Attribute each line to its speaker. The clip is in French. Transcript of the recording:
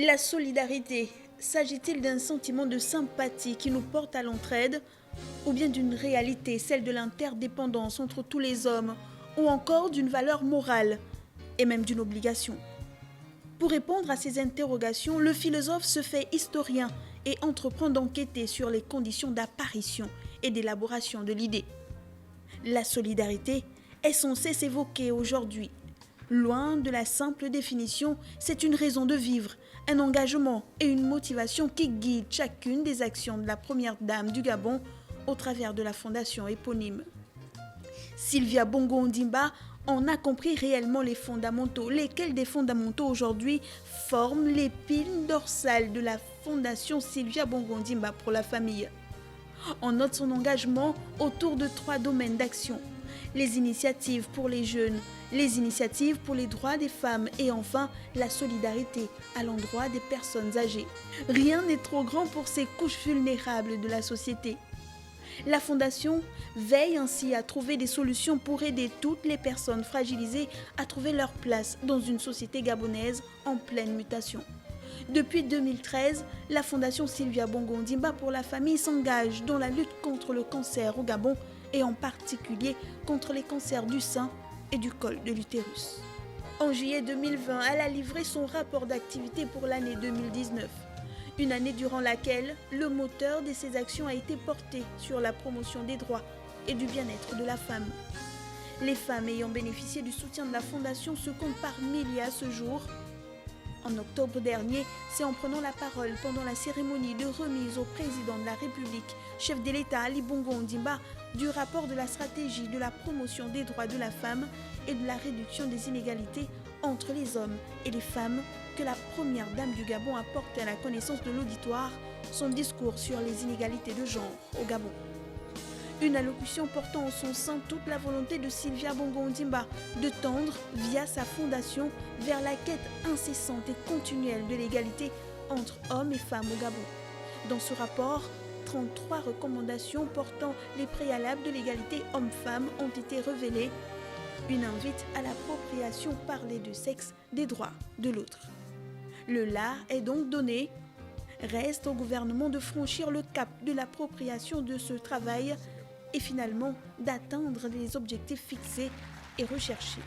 Speaker 1: La solidarité, s'agit-il d'un sentiment de sympathie qui nous porte à l'entraide ou bien d'une réalité, celle de l'interdépendance entre tous les hommes ou encore d'une valeur morale et même d'une obligation? Pour répondre à ces interrogations, le philosophe se fait historien et entreprend d'enquêter sur les conditions d'apparition et d'élaboration de l'idée. La solidarité est censée s'évoquer aujourd'hui. Loin de la simple définition, c'est une raison de vivre, un engagement et une motivation qui guident chacune des actions de la première dame du Gabon au travers de la fondation éponyme. Sylvia Bongo Ondimba en a compris réellement les fondamentaux, lesquels des fondamentaux aujourd'hui forment l'épine dorsale de la fondation Sylvia Bongo Ondimba pour la famille. On note son engagement autour de 3 domaines d'action: les initiatives pour les jeunes, les initiatives pour les droits des femmes et enfin la solidarité à l'endroit des personnes âgées. Rien n'est trop grand pour ces couches vulnérables de la société. La Fondation veille ainsi à trouver des solutions pour aider toutes les personnes fragilisées à trouver leur place dans une société gabonaise en pleine mutation. Depuis 2013, la Fondation Sylvia Bongo Ondimba pour la famille s'engage dans la lutte contre le cancer au Gabon et en particulier contre les cancers du sein et du col de l'utérus. En juillet 2020, elle a livré son rapport d'activité pour l'année 2019. Une année durant laquelle le moteur de ses actions a été porté sur la promotion des droits et du bien-être de la femme. Les femmes ayant bénéficié du soutien de la Fondation se comptent par milliers à ce jour. En octobre dernier, c'est en prenant la parole pendant la cérémonie de remise au président de la République, chef de l'État Ali Bongo Ondimba, du rapport de la stratégie de la promotion des droits de la femme et de la réduction des inégalités entre les hommes et les femmes que la première dame du Gabon a porté à la connaissance de l'auditoire son discours sur les inégalités de genre au Gabon. Une allocution portant en son sein toute la volonté de Sylvia Bongo Ondimba de tendre, via sa fondation, vers la quête incessante et continuelle de l'égalité entre hommes et femmes au Gabon. Dans ce rapport, 33 recommandations portant les préalables de l'égalité homme-femme ont été révélées. Une invite à l'appropriation par les deux sexes des droits de l'autre. Le là est donc donné. Reste au gouvernement de franchir le cap de l'appropriation de ce travail et finalement d'atteindre les objectifs fixés et recherchés.